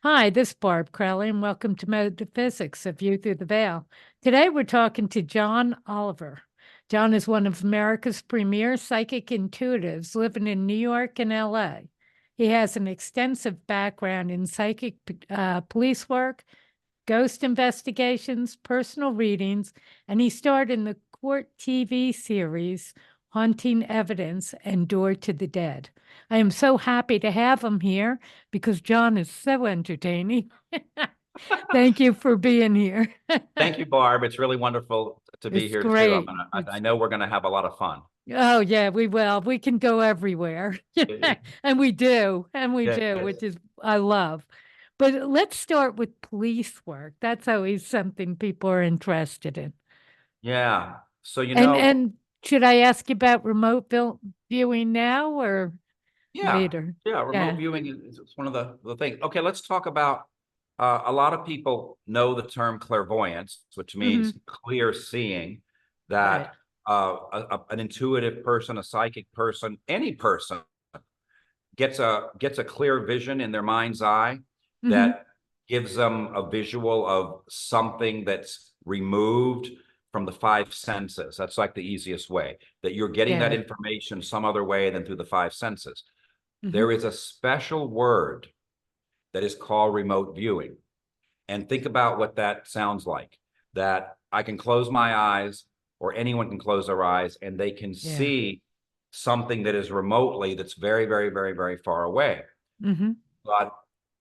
Hi, this is Barb Crowley, and welcome to Metaphysics, A View Through the Veil. Today we're talking to John Oliver. John is one of America's premier psychic intuitives living in New York and LA. He has an extensive background in psychic police work, ghost investigations, personal readings, and he starred in the court TV series Haunting Evidence and Door to the Dead. I am so happy to have him here because John is so entertaining. Thank you for being here. Thank you, Barb. It's really wonderful to be It's here too. great. I know we're going to have a lot of fun. Oh yeah, we will. We can go everywhere. And we do. And we do, Yes. which is I love. But let's start with police work. That's always something people are interested in. Yeah. So, And should I ask you about viewing now or yeah, later? yeah, remote Yeah. viewing is one of the things. Okay, let's talk about a lot of people know the term clairvoyance, which means Hmm. clear seeing, Right. that an intuitive person, a psychic person, any person gets a clear vision in their mind's eye Hmm. that gives them a visual of something that's removed from the five senses. That's like the easiest way, that you're getting that Yeah. information some other way than through the five senses. Hmm. There is a special word that is called remote viewing. And think about what that sounds like, that I can close my eyes, or anyone can close their eyes, and they can Yeah. see something that is remotely, that's very, very, very, very far away. Hmm. But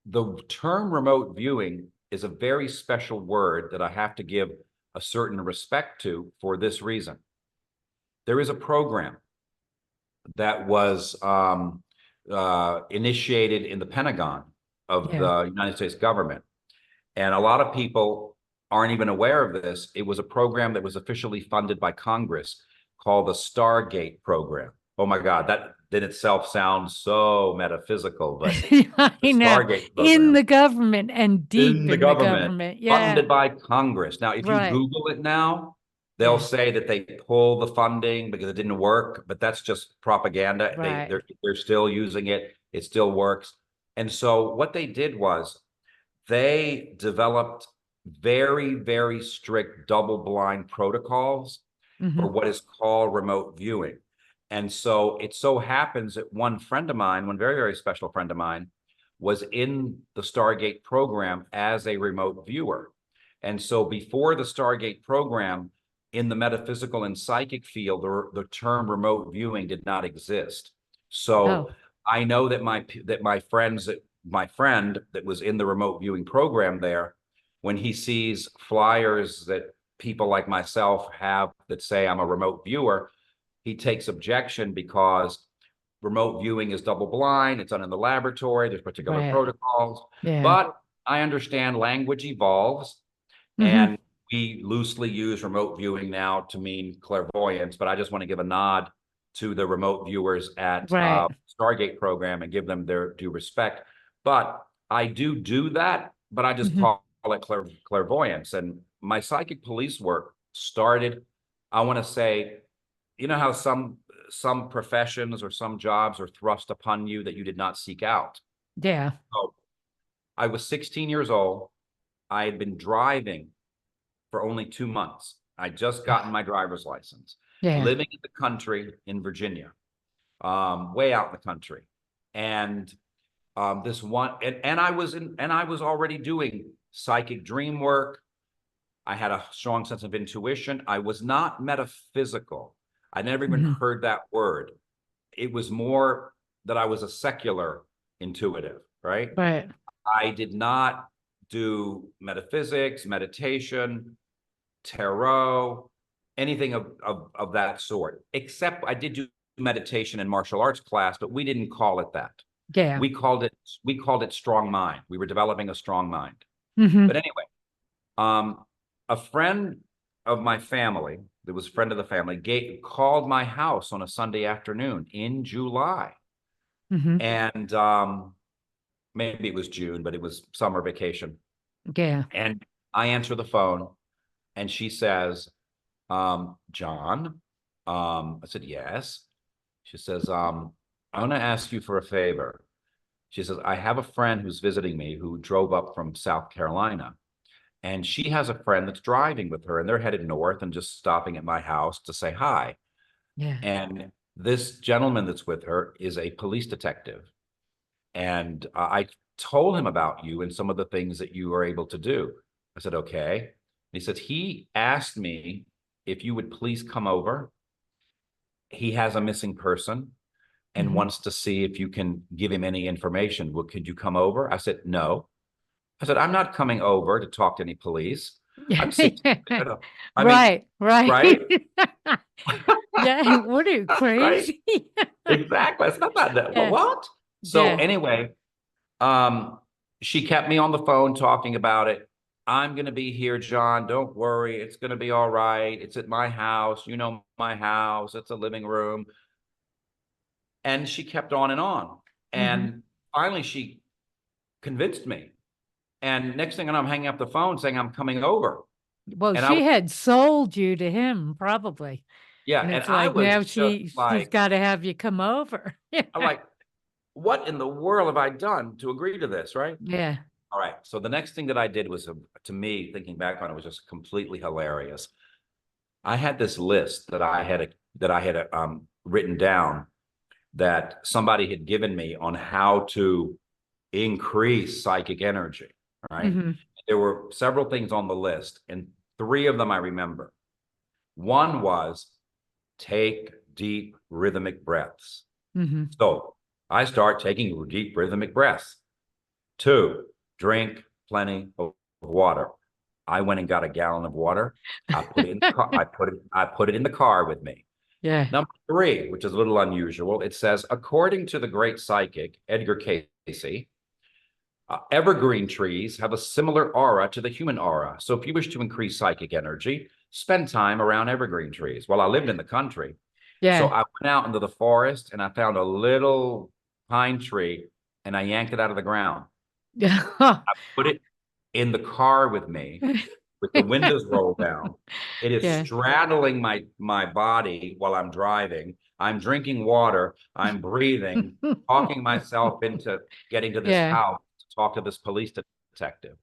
the term remote viewing is a very special word that I have to give a certain respect to for this reason. There is a program that was initiated in the Pentagon of Yeah. the United States government. And a lot of people aren't even aware of this. It was a program that was officially funded by Congress called the Stargate program. Oh my God, that in itself sounds so metaphysical, but the I know. Stargate In program the government and deep in the in the government, government. Yeah. funded by Congress. Now, if you Right. Google it now, they'll Yeah. say that they pull the funding because it didn't work, but that's just propaganda. Right. They're still using it. It still works. And so what they did was they developed very, very strict double-blind protocols for Hmm. what is called remote viewing. And so it so happens that one friend of mine, one very, very special friend of mine, was in the Stargate program as a remote viewer. And so before the Stargate program, in the metaphysical and psychic field, the term remote viewing did not exist. So Oh. I know that my friend that was in the remote viewing program there, when he sees flyers that people like myself have that say I'm a remote viewer, he takes objection because remote viewing is double blind. It's done in the laboratory. There's particular Right. protocols. Yeah. But I understand language evolves, Hmm. and we loosely use remote viewing now to mean clairvoyance. But I just want to give a nod to the remote viewers at Right. Stargate program and give them their due respect. But I do that, but I just Hmm. call it clairvoyance. And my psychic police work started, I want to say, you know how some professions or some jobs are thrust upon you that you did not seek out. Yeah. So I was 16 years old. I had been driving for only 2 months. I just gotten my driver's license, Yeah. living in the country in Virginia, way out in the country. And this one, and I was already doing psychic dream work. I had a strong sense of intuition. I was not metaphysical. I never even Hmm. heard that word. It was more that I was a secular intuitive, right? Right. I did not do metaphysics, meditation, tarot, anything of that sort, except I did do meditation and martial arts class, but we didn't call it that. Yeah. We called it strong mind. We were developing a strong mind. Hmm. But anyway, um, a friend of my family, that was a friend of the family, called my house on a Sunday afternoon in July. Hmm. And maybe it was June, but it was summer vacation. Yeah. And I answer the phone, and she says, John, I said, yes. She says, I want to ask you for a favor. She says, I have a friend who's visiting me who drove up from South Carolina. And she has a friend that's driving with her, and they're headed north and just stopping at my house to say hi. Yeah. And this gentleman that's with her is a police detective. And I told him about you and some of the things that you were able to do. I said, okay. And he said, he asked me if you would please come over. He has a missing person and wants to see if you can give him any information. Well, could you come over? I said, no. I said, I'm not coming over to talk to any police. I'm 16. I mean, Right, right. right? Yeah, what are you, Right? crazy? Exactly. It's not that. Yeah, What? So yeah. anyway, um, she kept me on the phone talking about it. I'm going to be here, John. Don't worry. It's going to be all right. It's at my house. You know my house. It's a living room. And she kept on and on. Mhm. And finally, she convinced me. And next thing I know, I'm hanging up the phone saying I'm coming over. Well, And I she was, had sold you to him probably. yeah, And and it's I like was now just she's like, got to have you come over. I'm like, what in the world have I done to agree to this, right? Yeah. All right. So the next thing that I did was, to me, thinking back on it, was just completely hilarious. I had this list that I had written down that somebody had given me on how to increase psychic energy. Right. Hmm. There were several things on the list, and three of them I remember. One was take deep rhythmic breaths. Hmm. So I start taking deep rhythmic breaths. Two, drink plenty of water. I went and got a gallon of water. I put it in the car. I put it in the car with me. Yeah. Number three, which is a little unusual, it says, according to the great psychic Edgar Cayce, evergreen trees have a similar aura to the human aura. So if you wish to increase psychic energy, spend time around evergreen trees. Well, I lived in the country. So Yeah. I went out into the forest and I found a little pine tree and I yanked it out of the ground. Yeah. I put it in the car with me with the windows rolled down. It is Yeah. straddling my body while I'm driving. I'm drinking water. I'm breathing, talking myself into getting to this Yeah. house to talk to this police detective.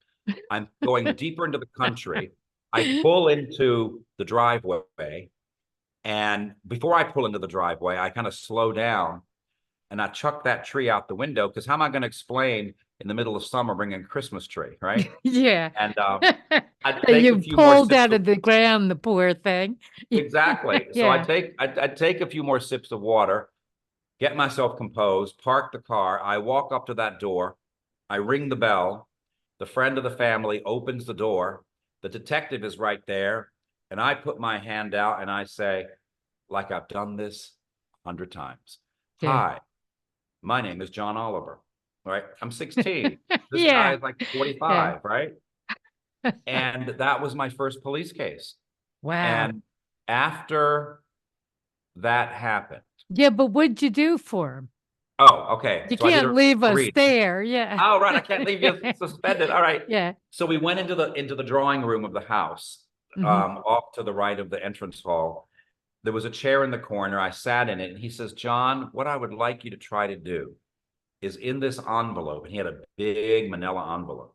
I'm going deeper into the country. I pull into the driveway. And before I pull into the driveway, I kind of slow down and I chuck that tree out the window because how am I going to explain in the middle of summer bringing a Christmas tree, right? Yeah. And I'd And take a you few more pulled sips out of of the ground, the poor thing. exactly. So Yeah. I'd take a few more sips of water, get myself composed, park the car. I walk up to that door. I ring the bell. The friend of the family opens the door. The detective is right there. And I put my hand out and I say, like I've done this 100 times. Yeah. Hi, my name is John Oliver. Right. I'm 16. This guy Yeah. is like Yeah. 45, right? And that was my first police case. Wow. And after that happened, Yeah, but what'd you do for him? oh, okay. You So I did can't a leave us read. there. Yeah. Oh, right. I can't leave you suspended. All right. Yeah. So we went into the drawing room of the house, Hmm. off to the right of the entrance hall. There was a chair in the corner. I sat in it, and he says, John, what I would like you to try to do is in this envelope, and he had a big manila envelope.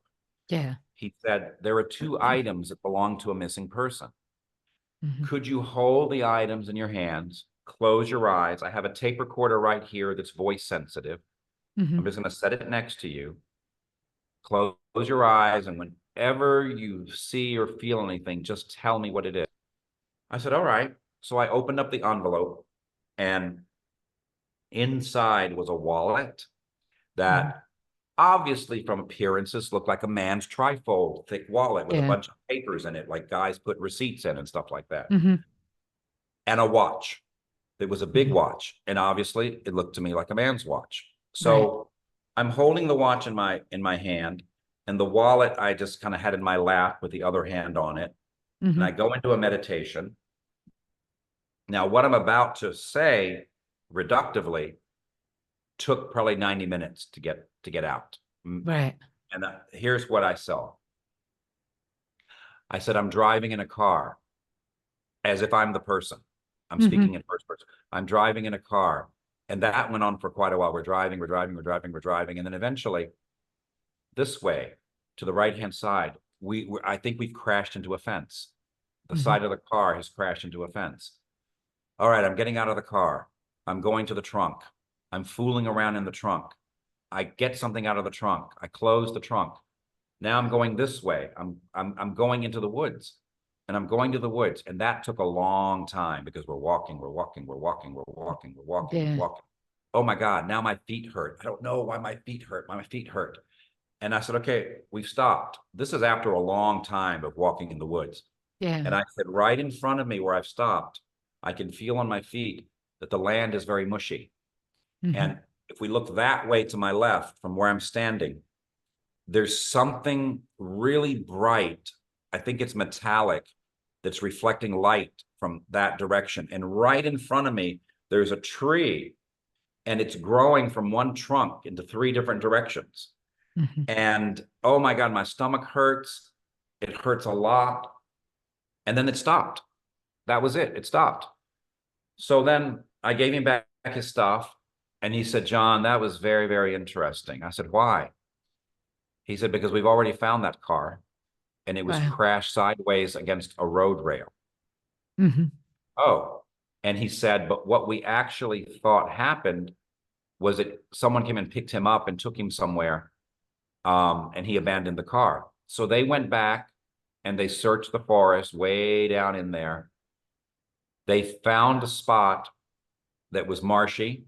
Yeah. He said, there are two items that belong to a missing person. Hmm. Could you hold the items in your hands, close your eyes? I have a tape recorder right here that's voice sensitive. Hmm. I'm just going to set it next to you. Close your eyes, and whenever you see or feel anything, just tell me what it is. I said, all right. So I opened up the envelope, and inside was a wallet Hmm. that obviously from appearances looked like a man's trifold thick wallet with a Yeah. bunch of papers in it, like guys put receipts in and stuff like that, Hmm. and a watch. It was a big Hmm. watch, and obviously it looked to me like a man's watch. Right. So I'm holding the watch in my hand, and the wallet I just kind of had in my lap with the other hand on it, and Hmm. I go into a meditation. Now, what I'm about to say reductively took probably 90 minutes to get out. Right. And here's what I saw. I said, I'm driving in a car as if I'm the person. I'm Hmm. speaking in first person. I'm driving in a car. And that went on for quite a while. We're driving. And then eventually this way to the right-hand side, I think we've crashed into a fence. The side of the car has crashed into a fence. All right, I'm getting out of the car. I'm going to the trunk. I'm fooling around in the trunk. I get something out of the trunk. I close the trunk. Now I'm going this way. I'm going into the woods. And I'm going to the woods. And that took a long time because we're walking. Yeah. Oh my God, now my feet hurt. I don't know why my feet hurt. My feet hurt. And I said, okay, we've stopped. This is after a long time of walking in the woods. Yeah. And I said, right in front of me where I've stopped, I can feel on my feet that the land is very mushy. And if we look that way to my left from where I'm standing, there's something really bright. I think it's metallic that's reflecting light from that direction. And right in front of me, there's a tree and it's growing from one trunk into 3 different directions. And oh my God, my stomach hurts. It hurts a lot. And then it stopped. That was it. It stopped. So then I gave him back his stuff. And he said, John, that was very, very interesting. I said, why? He said, because we've already found that car and it was crashed sideways against a road rail. Oh, and he said, but what we actually thought happened was that someone came and picked him up and took him somewhere, and he abandoned the car. So they went back and they searched the forest way down in there. They found a spot that was marshy,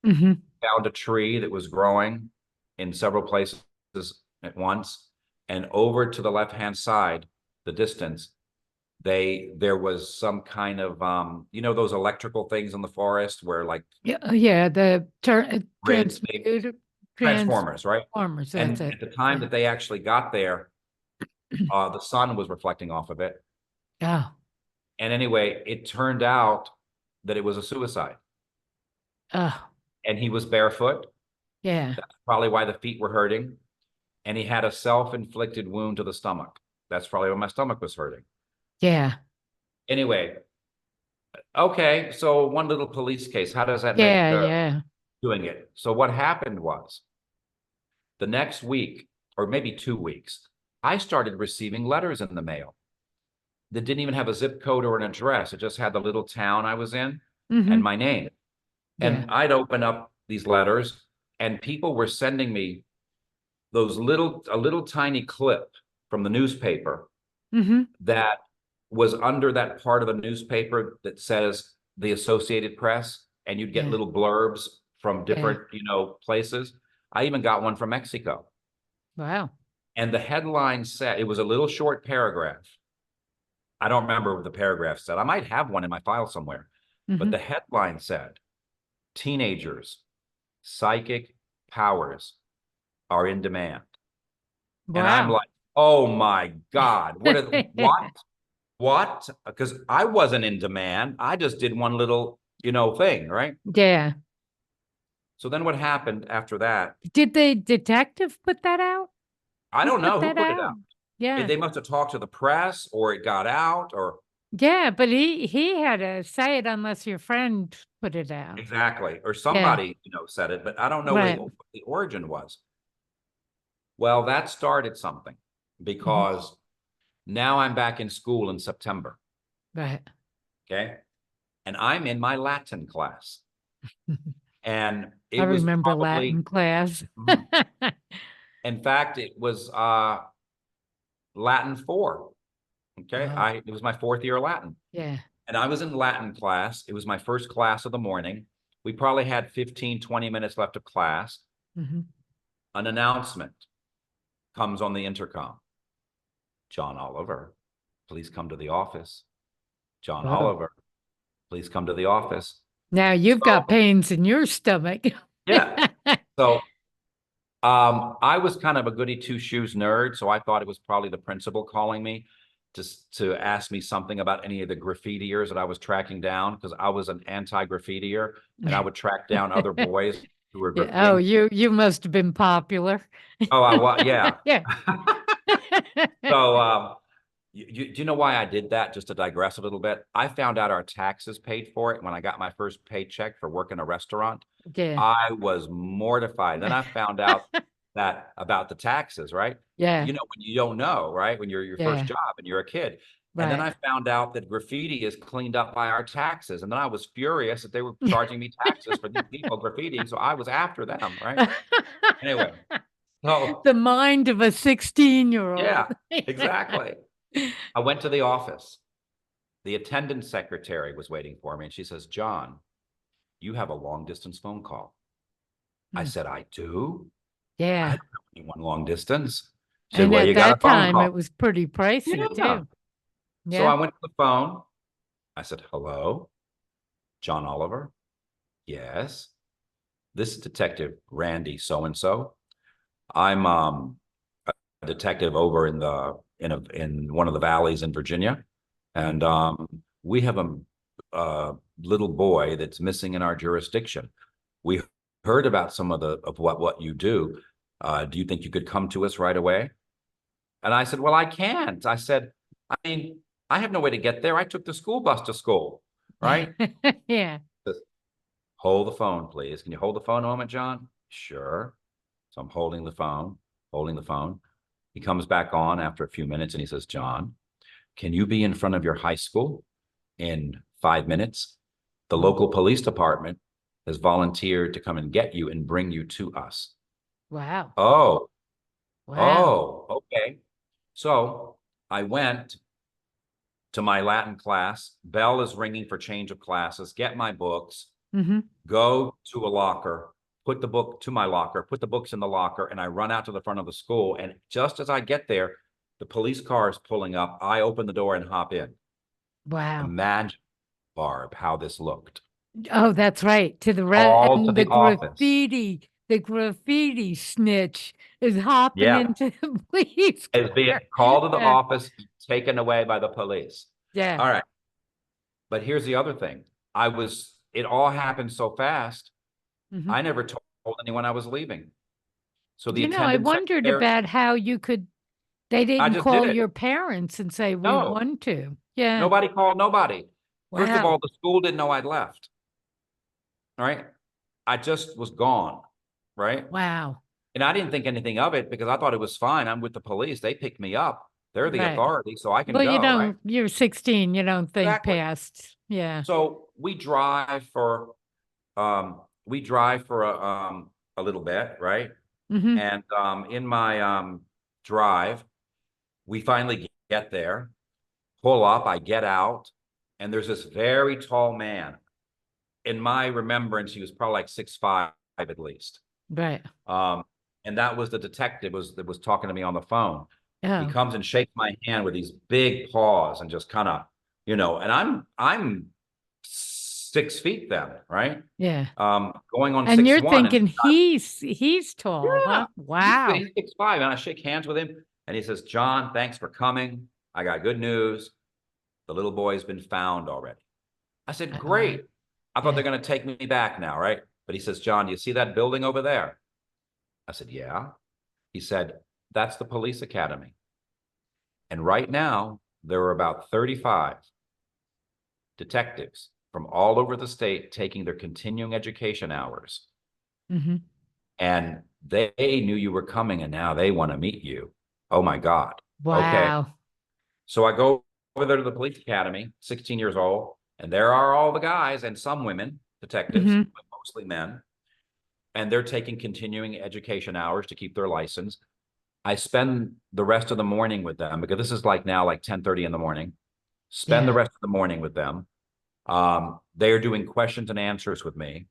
found a tree that was growing in several places at once, and over to the left-hand side, the distance, there was some kind of those electrical things in the forest where like the transformers, right? Transformers, And that's it. at the time that they actually got there, the sun was reflecting off of it. Oh. And anyway, it turned out that it was a suicide. Oh. And he was barefoot. Yeah. That's probably why the feet were hurting. And he had a self-inflicted wound to the stomach. That's probably why my stomach was hurting. Yeah. Anyway, okay, so one little police case. How does that make doing it? So what happened was the next week, or maybe 2 weeks, I started receiving letters in the mail that didn't even have a zip code or an address. It just had the little town I was in and my name. And I'd open up these letters and people were sending me a little tiny clip from the newspaper that was under that part of the newspaper that says the Associated Press, and you'd get little blurbs from different, places. I even got one from Mexico. Wow. And the headline said, it was a little short paragraph. I don't remember what the paragraph said. I might have one in my file somewhere. But the headline said, teenagers, psychic powers are in demand. Wow. And I'm like, oh my God, what? Because I wasn't in demand. I just did one little, thing, right? Yeah. So then what happened after that? Did the detective put that out? I don't know who put it out. Yeah. They must have talked to the press or it got out or. Yeah, but he had to say it unless your friend put it out. Exactly. Or somebody, said it, but I don't know what the origin was. Well, that started something because now I'm back in school in September. Right. Okay. And I'm in my Latin class. And I remember Latin class. In fact, it was Latin 4. Okay. It was my 4th year of Latin. Yeah. And I was in Latin class. It was my first class of the morning. We probably had 15, 20 minutes left of class. An announcement comes on the intercom. John Oliver, please come to the office. John Oliver, please come to the office. Now you've got pains in your stomach. Yeah. So I was kind of a goody two-shoes nerd, so I thought it was probably the principal calling me to ask me something about any of the graffitiers that I was tracking down, because I was an anti-graffitier and I would track down other boys who were graffitiing. Oh, you must have been popular. Oh, yeah. Yeah. So Do you know why I did that? Just to digress a little bit. I found out our taxes paid for it when I got my first paycheck for working a restaurant. Yeah. I was mortified. Then I found out that about the taxes, right? Yeah. You know, when you don't know, right? When you're your first Yeah. job and you're a kid. And then Right. I found out that graffiti is cleaned up by our taxes. And then I was furious that they were charging me taxes for these people graffitiing. So I was after them, right? Anyway, so The mind of a 16-year-old. yeah, exactly. I went to the office. The attendant secretary was waiting for me, and she says, John, you have a long distance phone call. I said, I do? I Yeah. don't know anyone long distance. She said, And well, at you got a that phone time, it call. was pretty pricey Yeah. too. So Yeah. I went to the phone. I said, hello, John Oliver? Yes. This is Detective Randy so-and-so. I'm a detective over in in one of the valleys in Virginia. And we have a little boy that's missing in our jurisdiction. We heard about some of what you do. Do you think you could come to us right away? And I said, well, I can't. I said, I mean, I have no way to get there. I took the school bus to school, right? Yeah. Hold the phone, please. Can you hold the phone a moment, John? Sure. So I'm holding the phone, holding the phone. He comes back on after a few minutes and he says, John, can you be in front of your high school in 5 minutes? The local police department has volunteered to come and get you and bring you to us. Wow. Oh, Wow. oh, okay. So I went to my Latin class. Bell is ringing for change of classes. Get my books, Mm-hmm. go to a locker, put the book to my locker, put the books in the locker, and I run out to the front of the school. And just as I get there, the police car is pulling up. I open the door and hop in. Wow. Imagine, Barb, how this looked. Oh, that's right. To the All to and the office. the graffiti snitch is hopping Yeah. into the police Is being car. called to the Yeah. office, taken away by the police. Yeah. All right. But here's the other thing. It all happened so fast. Hmm. I never told anyone I was leaving. So the I attendant wondered secretary, about how they I didn't just did call it. your parents and say, we No, want to. Yeah. nobody called nobody. First of Wow. all, the school didn't know I'd left. All right. I just was gone. Right. Wow. And I didn't think anything of it because I thought it was fine. I'm with the police. They picked me up. They're the Right. authority, so I can Well, go. Right. you're 16, you don't think Exactly. past. Yeah. So we drive for a little bit, right? Hmm. And in my drive, we finally get there, pull up, I get out, and there's this very tall man. In my remembrance, he was probably like 6'5" at least. Right. Um, and that was the detective that was talking to me on the phone. He Oh, comes and shakes my hand with these big paws and just kind of, and I'm 6 feet then, right? yeah. Going on And six you're one, and thinking he's tall, yeah, huh? Wow. he's 6'5", and I shake hands with him, and he says, "John, thanks for coming. I got good news. The little boy's been found already." I said, Oh, "Great." I thought yeah. they're going to take me back now, right? But he says, "John, do you see that building over there?" I said, "Yeah." He said, "That's the police academy. And right now, there are about 35 detectives from all over the state taking their continuing education hours. Hmm. And they knew you were coming and now they want to meet you. Oh my God. Okay. Wow. So I go over there to the police academy, 16 years old, and there are all the guys and some women, detectives, Hmm. but mostly men. And they're taking continuing education hours to keep their license. I spend the rest of the morning with them because this is like now like 10:30 in the morning. Spend the Yeah. rest of the morning with them. They are doing questions and answers with me.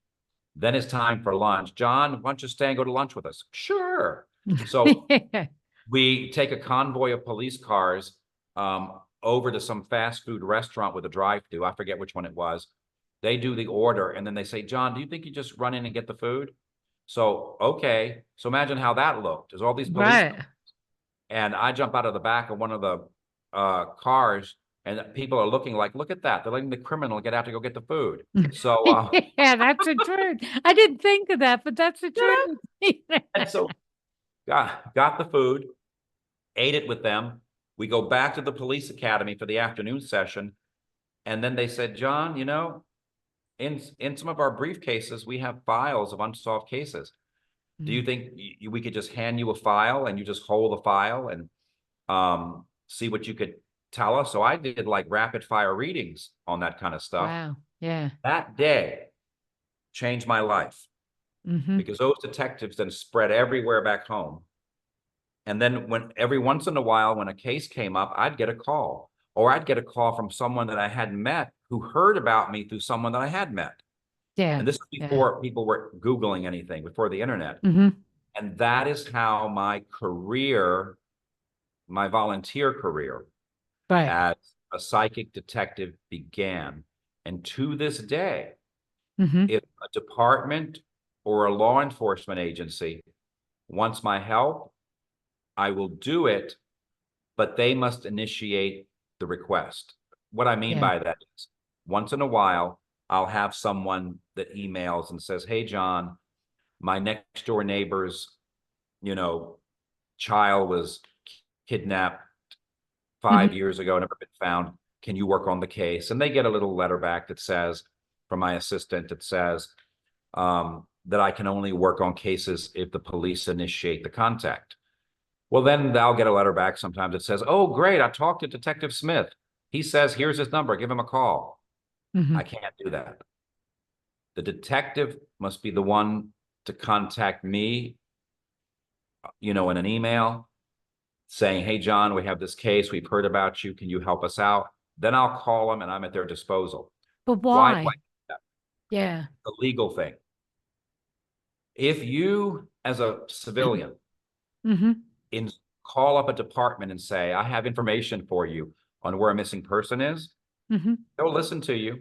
Then it's time for lunch. John, why don't you stay and go to lunch with us? Sure. So Yeah. we take a convoy of police cars over to some fast food restaurant with a drive-through. I forget which one it was. They do the order and then they say, John, do you think you just run in and get the food? So, okay. So imagine how that looked. There's all these police Right. cars. And I jump out of the back of one of the cars and people are looking like, look at that. They're letting the criminal get out to go get the food. So, Yeah, that's the truth. I didn't think of that, but that's the yeah. truth. And so got the food, ate it with them. We go back to the police academy for the afternoon session. And then they said, John, you know, in some of our briefcases, we have files of unsolved cases. Do you think we could just hand you a file and you just hold the file and see what you could tell us? So I did like rapid fire readings on that kind of stuff. Wow. Yeah. That day changed my life because those detectives then spread everywhere back home. And then every once in a while, when a case came up, I'd get a call, or I'd get a call from someone that I hadn't met who heard about me through someone that I had met. Yeah. And this is before people were Googling anything, before the internet. And that is how my career, my volunteer career as a psychic detective began. And to this day, if a department or a law enforcement agency wants my help, I will do it, but they must initiate the request. What I mean by that is, once in a while, I'll have someone that emails and says, hey, John, my next door neighbor's, you know, child was kidnapped 5 years ago, never been found. Can you work on the case? And they get a little letter back that says, from my assistant, that says that I can only work on cases if the police initiate the contact. Well, then they'll get a letter back sometimes that says, oh, great, I talked to Detective Smith. He says, here's his number, give him a call. I can't do that. The detective must be the one to contact me, you know, in an email saying, hey, John, we have this case. We've heard about you. Can you help us out? Then I'll call them and I'm at their disposal. But why? Yeah. The legal thing. If you, as a civilian, call up a department and say, I have information for you on where a missing person is, they'll listen to you,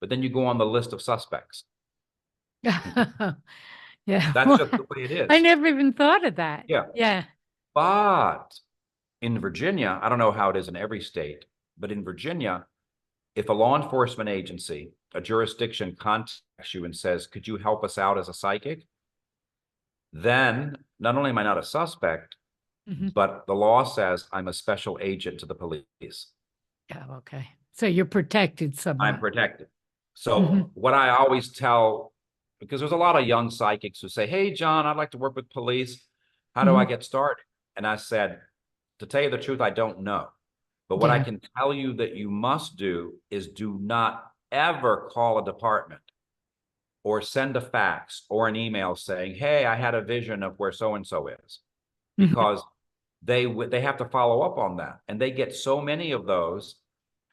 but then you go on the list of suspects. Yeah. That's just the way it is. I never even thought of that. Yeah. But in Virginia, I don't know how it is in every state, but in Virginia, if a law enforcement agency, a jurisdiction contacts you and says, could you help us out as a psychic? Then not only am I not a suspect, but the law says I'm a special agent to the police. Yeah, okay. So you're protected somewhat. I'm protected. So what I always tell, because there's a lot of young psychics who say, hey, John, I'd like to work with police. How do I get started? And I said, to tell you the truth, I don't know. But what I can tell you that you must do is do not ever call a department or send a fax or an email saying, hey, I had a vision of where so-and-so is. Because they have to follow up on that. And they get so many of those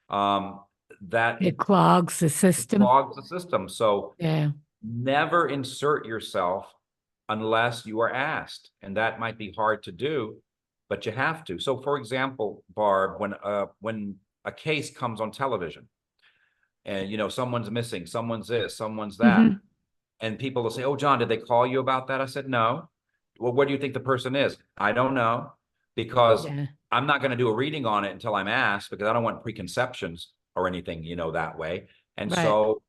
that it clogs the system. So never insert yourself unless you are asked. And that might be hard to do, but you have to. So for example, Barb, when a case comes on television and, you know, someone's missing, someone's this, someone's that, and people will say, oh, John, did they call you about that? I said, no. Well, what do you think the person is? I don't know, because I'm not going to do a reading on it until I'm asked, because I don't want preconceptions or anything, you know, that way. And so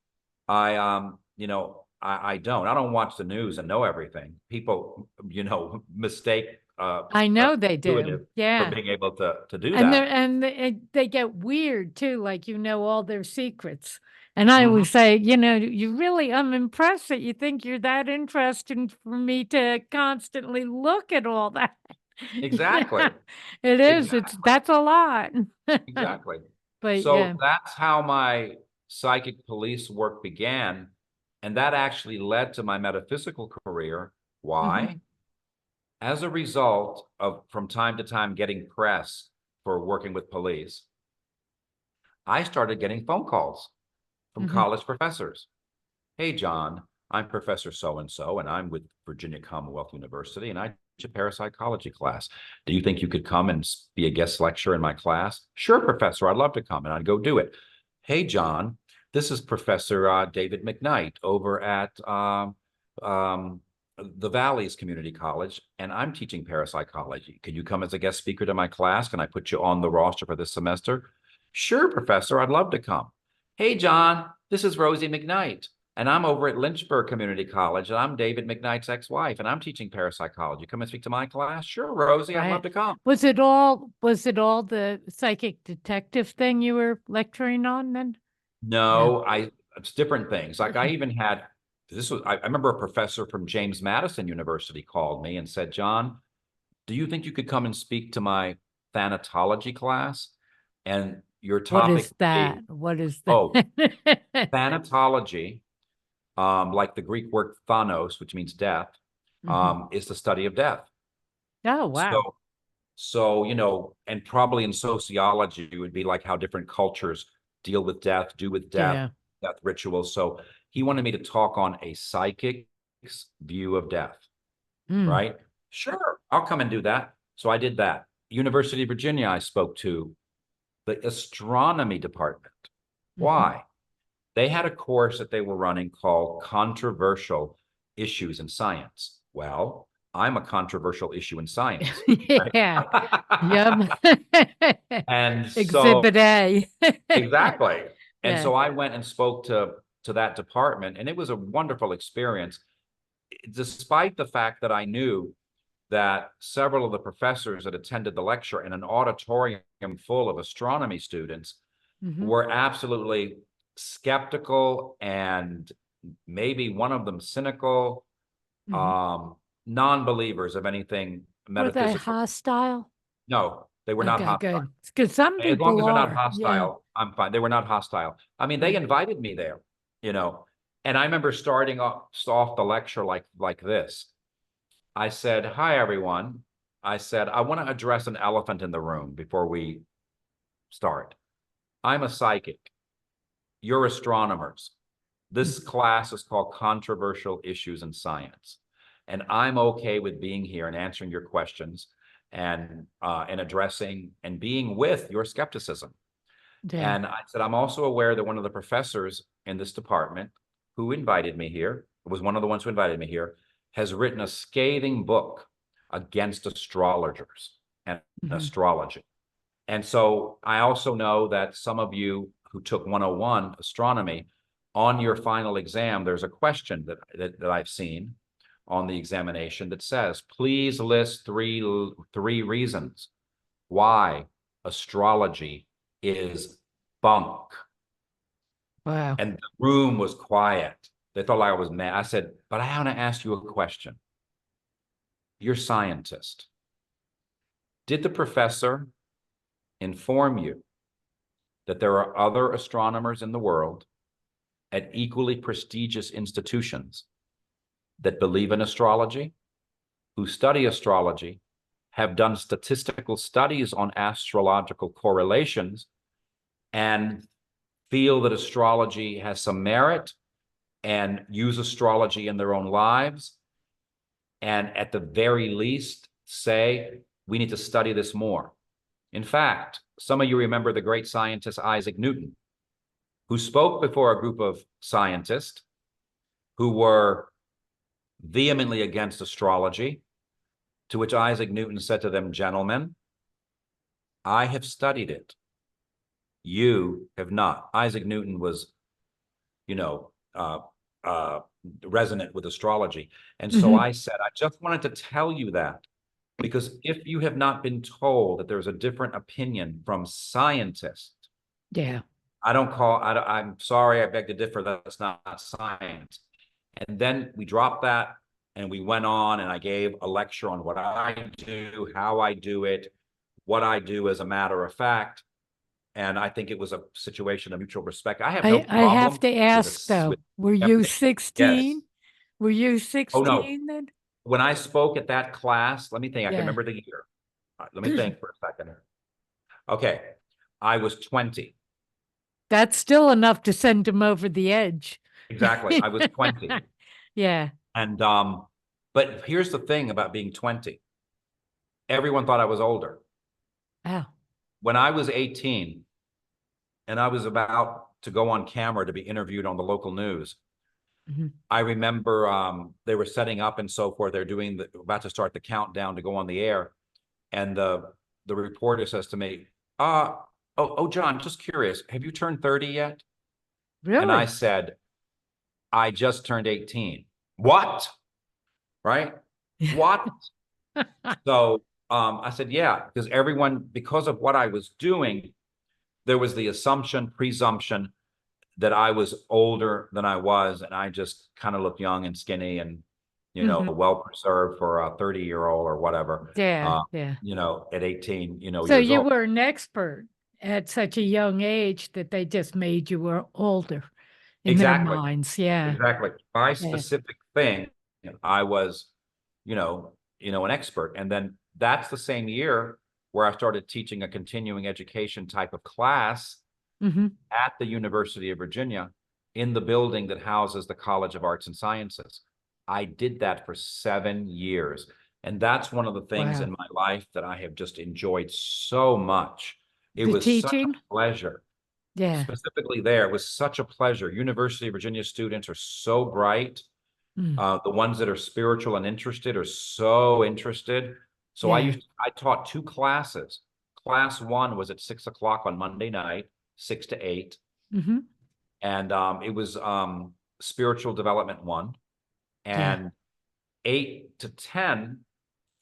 I, you know, I don't watch the news and know everything. People, you know, mistake. I know they do. For being able to do and that. And they get weird too, like, you know, all their secrets. And I always say, you know, I'm impressed that you think you're that interested for me to constantly look at all that. Exactly. It is. That's a lot. Exactly. But so that's how my psychic police work began. And that actually led to my metaphysical career. Why? As a result of, from time to time, getting press for working with police, I started getting phone calls from college professors. Hey, John, I'm Professor so-and-so, and I'm with Virginia Commonwealth University, and I teach a parapsychology class. Do you think you could come and be a guest lecturer in my class? Sure, Professor, I'd love to come, and I'd go do it. Hey, John, this is Professor David McKnight over at the Valleys Community College, and I'm teaching parapsychology. Can you come as a guest speaker to my class? Can I put you on the roster for this semester? Sure, Professor, I'd love to come. Hey, John, this is Rosie McKnight. And I'm over at Lynchburg Community College, and I'm David McKnight's ex-wife, and I'm teaching parapsychology. Come and speak to my class? Sure, Rosie, I'd love Right. to come. Was it all the psychic detective thing you were lecturing on then? No. No, it's different things. Like I even had I remember a professor from James Madison University called me and said, John, do you think you could come and speak to my thanatology class? And your What topic is would that? be, What is oh, that? thanatology, like the Greek word thanos, which means death, Mhm. is the study of death. Oh, wow. So, so, and probably in sociology, it would be like how different cultures deal with death, do with death, Yeah. death rituals. So he wanted me to talk on a psychic's view of death, Mm. right? Sure, I'll come and do that. So I did that. University of Virginia, I spoke to the astronomy department. Mhm. Why? They had a course that they were running called Controversial Issues in Science. Well, I'm a controversial issue in science. Right? Yeah. Yep. And so, Exhibit A. exactly. And Yeah. so I went and spoke to that department, and it was a wonderful experience, despite the fact that I knew that several of the professors that attended the lecture in an auditorium full of astronomy students Mhm. were absolutely skeptical and maybe one of them cynical, Mhm. um, non-believers of anything Were they metaphysical. hostile? No, they were not Okay, hostile. good. Because some As long people as they're not are. Yeah. hostile, I'm fine. They were not hostile. I mean, they Right. invited me there, you know, and I remember starting off the lecture like this. I said, "Hi, everyone." I said, "I want to address an elephant in the room before we start. I'm a psychic. You're astronomers. This Mhm. class is called Controversial Issues in Science. And I'm okay with being here and answering your questions and addressing and being with your skepticism." Yeah. And I said, I'm also aware that one of the professors in this department who invited me here, was one of the ones who invited me here, has written a scathing book against astrologers and Mhm. astrology. And so I also know that some of you who took 101 astronomy, on your final exam, there's a question that I've seen on the examination that says, please list three reasons why astrology is bunk. Wow. And the room was quiet. They thought I was mad. I said, but I want to ask you a question. You're a scientist. Did the professor inform you that there are other astronomers in the world at equally prestigious institutions that believe in astrology, who study astrology, have done statistical studies on astrological correlations, and feel that astrology has some merit and use astrology in their own lives, and at the very least say, we need to study this more? In fact, some of you remember the great scientist Isaac Newton, who spoke before a group of scientists who were vehemently against astrology, to which Isaac Newton said to them, gentlemen, I have studied it. You have not. Isaac Newton was, you know, resonant with astrology. And so Mhm. I said, I just wanted to tell you that, because if you have not been told that there's a different opinion from scientists, Yeah. I'm sorry, I beg to differ, that's not science. And then we dropped that and we went on, and I gave a lecture on what I do, how I do it, what I do as a matter of fact. And I think it was a situation of mutual respect. I have no I have problem to with ask this, with though, were you skeptic. Yes. 16? Were you Oh no. 16 then? When I spoke at that class, let me think, I can Yeah. remember the year. Let me think for a second. Okay. I was 20. That's still enough to send him over the edge. Exactly. I was 20. Yeah. And but here's the thing about being 20. Everyone thought I was older. Oh. When I was 18 and I was about to go on camera to be interviewed on the local news, Mhm. I remember they were setting up and so forth. They're about to start the countdown to go on the air. And the reporter says to me, oh, John, just curious, have you turned 30 yet? And I Really? said, I just turned 18. What? Right? What? So I said, yeah, because because of what I was doing, there was the presumption that I was older than I was, and I just kind of looked young and skinny and, Mhm. well preserved for a 30-year-old or whatever, Yeah, yeah. at 18, So years you old. were an expert at such a young age that they just made you were older in their Exactly. minds. Yeah, Exactly. My yeah. specific thing, I was, an expert. And then that's the same year where I started teaching a continuing education type of class Hmm. at the University of Virginia in the building that houses the College of Arts and Sciences. I did that for 7 years. And that's one of the things in Wow. my life that I have just enjoyed so much. It The was such teaching? a pleasure. Yeah. Specifically there, it was such a pleasure. University of Virginia students are so bright. Mm. The ones that are spiritual and interested are so interested. So Yeah. I taught two classes. Class one was at 6 o'clock on Monday night, 6 to 8. Hmm. And it was spiritual development one. Yeah. And 8 to 10,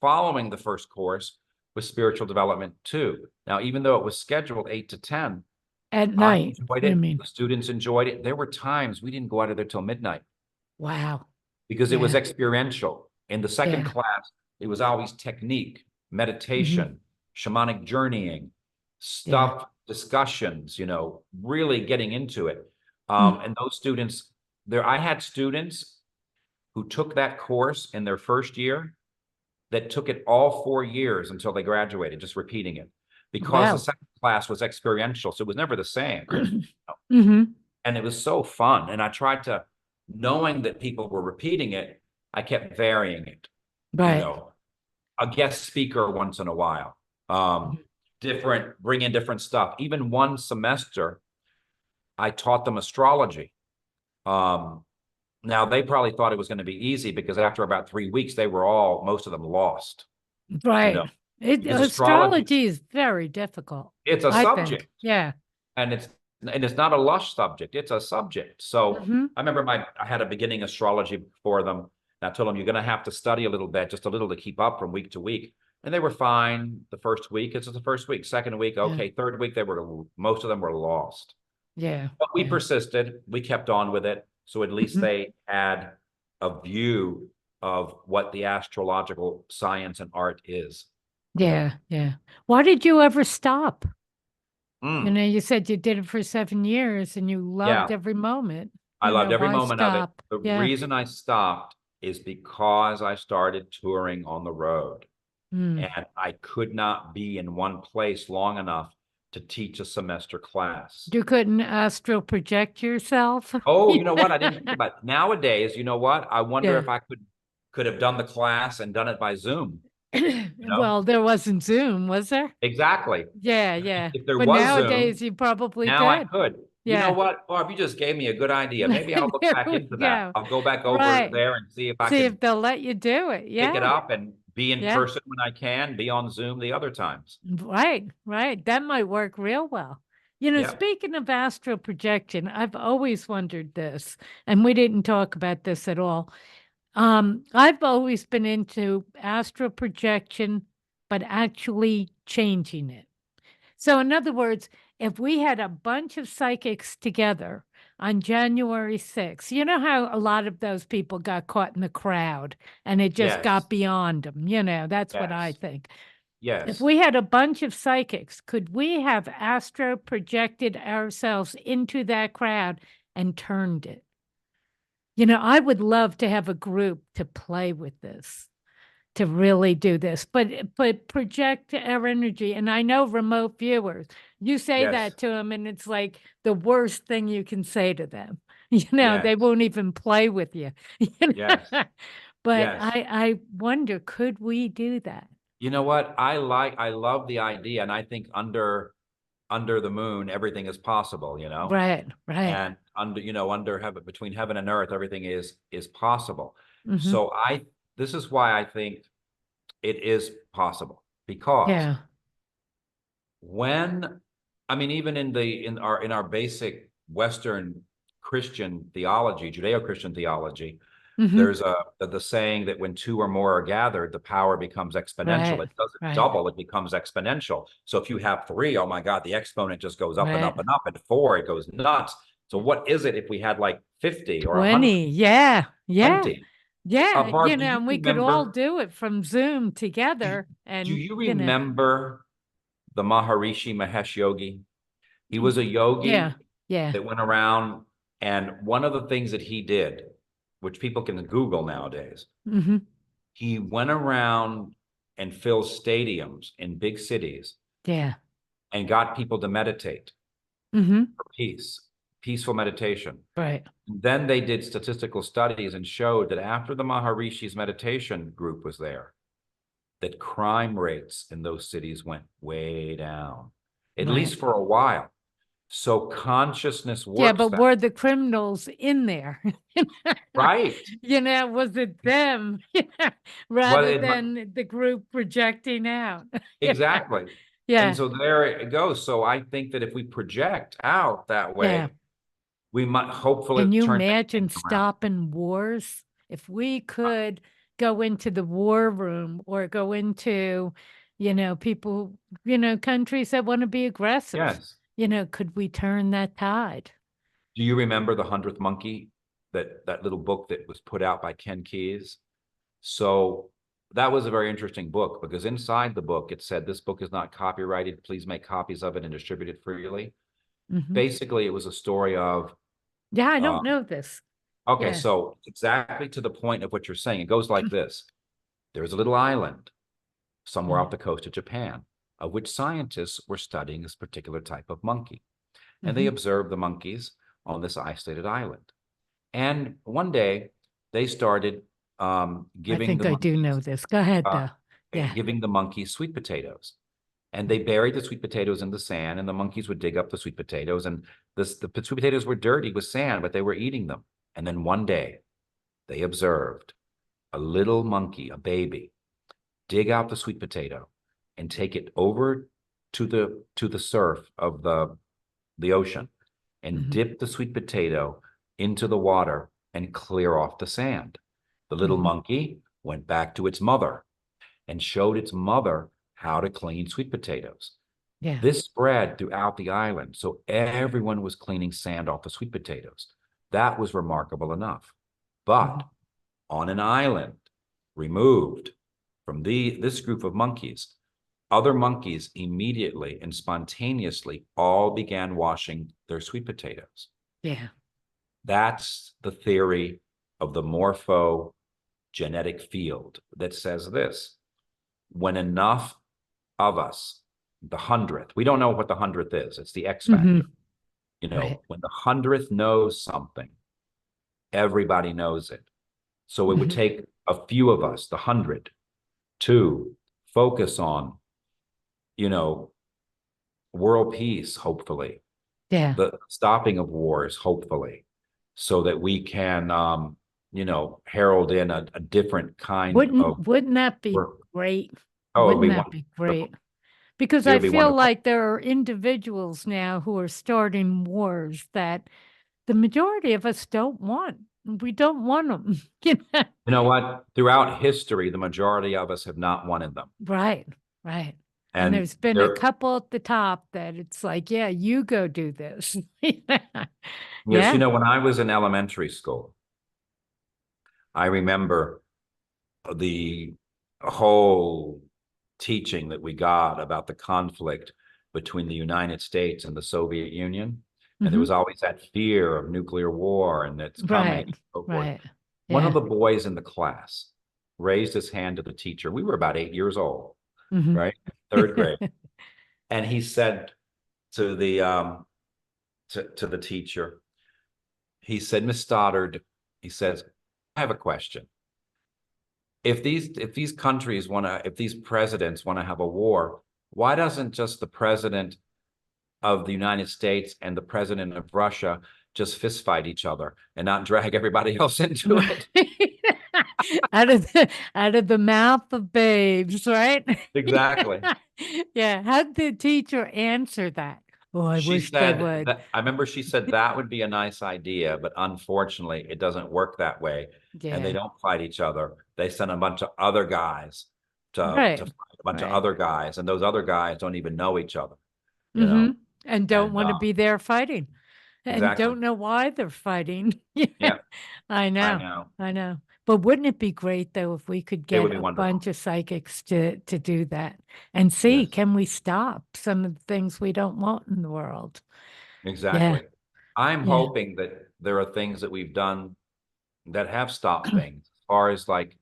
following the first course, was spiritual development two. Now, even though it was scheduled 8 to 10, At I night, enjoyed you it. mean? The students enjoyed it. There were times we didn't go out of there till midnight Wow. because it was Yeah. experiential. In the second Yeah. class, it was always technique, Hmm. meditation, shamanic journeying, Yeah. stuff, discussions, really getting into it. Mm. And those students, I had students who took that course in their first year that took it all 4 years until they graduated, just repeating it because the Wow. second class was experiential. So it was never the same. Hmm. And it was so fun. And I tried to, knowing that people were repeating it, I kept varying it, you Right. know, a guest speaker once in a while, Mhm. bring in different stuff. Even one semester, I taught them astrology. Um, Now they probably thought it was going to be easy because after about 3 weeks, most of them lost, you know, Right. because astrology, Astrology is very difficult, it's a I think. subject. Yeah. and it's not a lush subject, it's a subject. So Hmm. I remember I had a beginning astrology for them, and I told them, you're going to have to study a little bit, just a little, to keep up from week to week. And they were fine the first week. It's the first week. Second week, Yeah. okay. Third week, most of them were lost, Yeah. but we Yeah. persisted. We kept on with it, so at least Mhm. they had a view of what the astrological science and art is. Yeah. Yeah. Why did you ever stop? Mm, You said you did it for 7 years and you loved yeah. every moment. I loved every Why moment of it. stop? The Yeah. reason I stopped is because I started touring on the road, Mm. and I could not be in one place long enough to teach a semester class. You couldn't astral project yourself? Oh, you know what? I didn't think about it. Nowadays, you know what? I wonder Yeah. if I could have done the class and done it by Zoom, you know? Well, there wasn't Zoom, was there? Exactly. Yeah, yeah. If there But was Zoom, nowadays you probably now I could. could. You know Yeah. what, Barb? You just gave me a good idea. Maybe I'll look There back we into that. go. I'll go back over Right. there and see if I See can if they'll let you do it. pick it Yeah. up and be in Yeah. person when I can, be on Zoom the other times. Right, right. That might work real well. Yep. Speaking of astral projection, I've always wondered this, and we didn't talk about this at all. I've always been into astral projection, but actually changing it. So, in other words, if we had a bunch of psychics together on January 6th, you know how a lot of those people got caught in the crowd and it just Yes. got beyond them? That's what I Yes. think. If Yes. we had a bunch of psychics, could we have astro projected ourselves into that crowd and turned it? I would love to have a group to play with this, to really do this, but project our energy. And I know remote viewers, you say Yes. that to them, and it's like the worst thing you can say to them. They Yes. won't even play with you. You Yes. know? But Yes. I wonder, could we do that? You know what? I love the idea, and I think under the moon, everything is possible, Right, right. and under heaven, between heaven and earth, everything is possible. Hmm. So this is why I think it is possible, because Yeah. when, I mean, even in our basic Western Christian theology, Judeo-Christian theology, Mhm. there's the saying that when two or more are gathered, the power becomes exponential. Right. It doesn't Right. double, it becomes exponential. So if you have three, oh my God, the exponent just goes up and Right. up and up. And four, it goes nuts. So what is it if we had like 50 or 100, 20. Yeah. Yeah. 20? Yeah. Barb, do you And we could all remember, do it from Zoom do, together. do And, you remember the Maharishi Mahesh Yogi? He was a yeah. yogi Yeah. that went around, and one of the things that he did, which people can Google nowadays, Hmm. he went around and filled stadiums in big cities Yeah. and got people to meditate Hmm. for peaceful meditation. Right. Then they did statistical studies and showed that after the Maharishi's meditation group was there, that crime rates in those cities went way down, at Right. least for a while. So consciousness Yeah, works but that, were the criminals in there? right? Was it them Well, rather than the group projecting out? Yeah. exactly. And Yeah. so there it goes. So I think that if we project out that Yeah. way, we might hopefully Can you turn imagine things around. stopping wars? If we could go into the war room or go into, people, countries that want to be aggressive, Yes. could we turn that tide? Do you remember the 100th Monkey, that little book that was put out by Ken Keyes? So that was a very interesting book, because inside the book, it said, this book is not copyrighted. Please make copies of it and distribute it freely. Hmm. Basically, it was a story of, Yeah, I uh, don't know this. okay, Yeah. so exactly to the point of what you're saying, it goes like this. There's a little island somewhere off the coast of Japan, of which scientists were studying this particular type of monkey. And they Hmm. observed the monkeys on this isolated island. And one day they started I think I do know this. Go ahead, uh, though. Yeah. giving the monkeys sweet potatoes. And they buried the sweet potatoes in the sand, and the monkeys would dig up the sweet potatoes. And the sweet potatoes were dirty with sand, but they were eating them. And then one day they observed a little monkey, a baby, dig out the sweet potato and take it over to the surf of the ocean and Hmm. dip the sweet potato into the water and clear off the sand. The little Hmm. monkey went back to its mother and showed its mother how to clean sweet potatoes. Yeah. This spread throughout the island, so everyone was cleaning sand off the sweet potatoes. That was remarkable enough. But Hmm. on an island removed from this group of monkeys, other monkeys immediately and spontaneously all began washing their sweet potatoes. Yeah. That's the theory of the morphogenetic field that says this: when enough of us, the 100th, we don't know what the 100th is, it's the X Hmm. factor. Right. When the 100th knows something, everybody knows it. So it would Hmm. take a few of us, the 100, to focus on, world peace, hopefully, Yeah. the stopping of wars, hopefully, so that we can, herald in a different kind of Wouldn't that be work. great? Oh, it'd Wouldn't be that be wonderful. great? Because It I would be feel wonderful. like there are individuals now who are starting wars that the majority of us don't want. We don't want them. You know what? Throughout history, the majority of us have not wanted them. Right, right. And And there's been a there, couple at the top that it's like, yeah, you go do this. yes, Yeah. when I was in elementary school, I remember the whole teaching that we got about the conflict between the United States and the Soviet Union. And there Hmm. was always that fear of nuclear war and it's coming Right, and so forth. right. One of Yeah. the boys in the class raised his hand to the teacher. We were about 8 years old, Hmm. right? Third grade. And he said to the to the teacher, he said, Miss Stoddard, he says, I have a question. If these countries want to, if these presidents want to have a war, why doesn't just the president of the United States and the president of Russia just fist fight each other and not drag everybody else into it? Out of the mouth of babes, right? Exactly. Yeah. How did the teacher answer that? Oh, I She wish they said would. that, I remember she said that would be a nice idea, but unfortunately, it doesn't work that way. And they Yeah. don't fight each other. They send a bunch of other guys to Right. fight a bunch of Right. other guys, and those other guys don't even know each other, you Mm-hmm. know? And don't And want to be there fighting and exactly. don't know why they're fighting. Yeah, Yeah, I I know. know. I know. But wouldn't it be great though if we could It would get be a wonderful. bunch of psychics to do that and see, Yes, can we stop some of the things we don't want in the world? Yeah. exactly. I'm Yeah. hoping that there are things that we've done that have stopped things, as far as like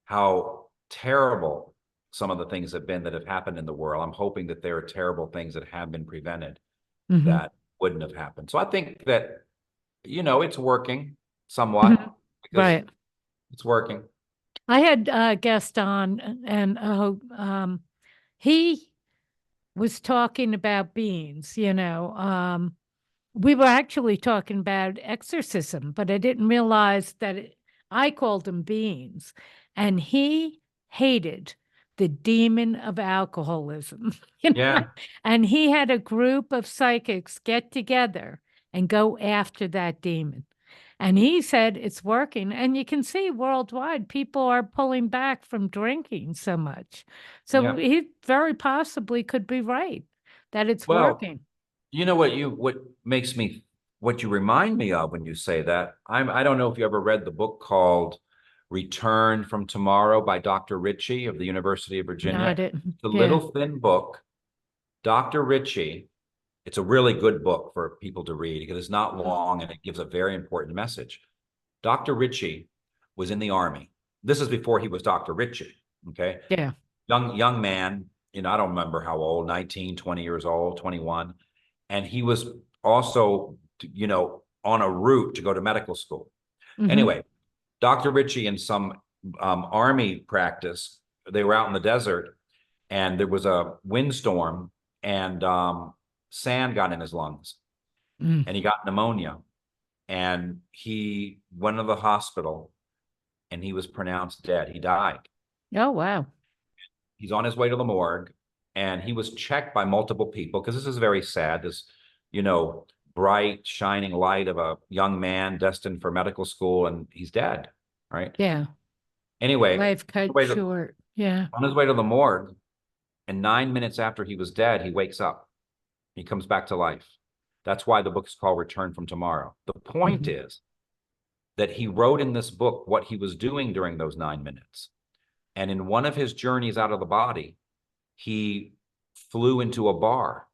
how terrible some of the things have been that have happened in the world. I'm hoping that there are terrible things that have been prevented Hmm. that wouldn't have happened. So I think that, it's working Hmm. somewhat because Right. it's working. I had a guest on and he was talking about beings, we were actually talking about exorcism, but I didn't realize that I called them beings. And he hated the demon of alcoholism. you know? Yeah. And he had a group of psychics get together and go after that demon. And he said it's working. And you can see worldwide, people are pulling back from drinking so much. So Yeah. he very possibly could be right that it's Well, working. what makes me, what you remind me of when you say that, I don't know if you ever read the book called Return from Tomorrow by Dr. Ritchie of the University of No, I Virginia. didn't. It's a Yeah. little thin book. Dr. Ritchie, it's a really good book for people to read because it's not long and it gives a very important message. Dr. Ritchie was in the army. This is before he was Dr. Ritchie. Okay. Yeah. Young man, I don't remember how old, 19, 20 years old, 21. And he was also, on a route to go to medical school. Hmm. Anyway, Dr. Ritchie in some army practice, they were out in the desert and there was a windstorm and sand got in his lungs Mm. and he got pneumonia and he went to the hospital and he was pronounced dead. He died. Oh, wow. He's on his way to the morgue and he was checked by multiple people because this is very sad. This, you know, bright, shining light of a young man destined for medical school and he's dead. Right. Yeah. Anyway, Life cut short. Yeah. on his way to the morgue, and 9 minutes after he was dead, he wakes up. He comes back to life. That's why the book is called Return from Tomorrow. The point Hmm. is that he wrote in this book what he was doing during those 9 minutes. And in one of his journeys out of the body, he flew into a bar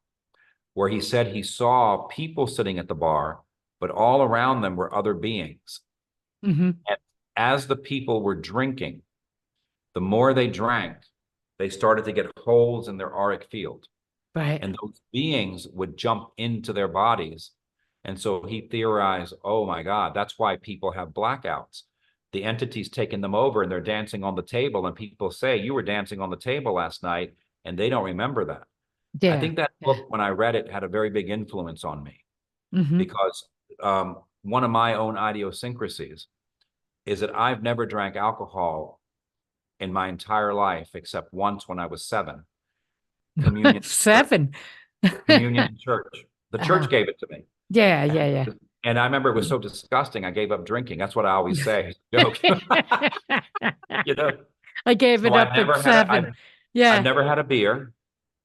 where he said he saw people sitting at the bar, but all around them were other beings. Hmm. And as the people were drinking, the more they drank, they started to get holes in their auric field. Right. And those beings would jump into their bodies. And so he theorized, oh my God, that's why people have blackouts. The entity's taking them over and they're dancing on the table. And people say, you were dancing on the table last night, and they don't remember that. I Yeah. think that Yeah. book, when I read it, had a very big influence on me Hmm. because one of my own idiosyncrasies is that I've never drank alcohol in my entire life except once when I was 7. Communion church. Seven. Communion in church. The uh, church gave it to me. yeah. And, Yeah. and I remember it was so disgusting, I gave up drinking. That's what I always say. Joke. Yeah. you know. I gave So it up at 7. I've Yeah. never had a beer.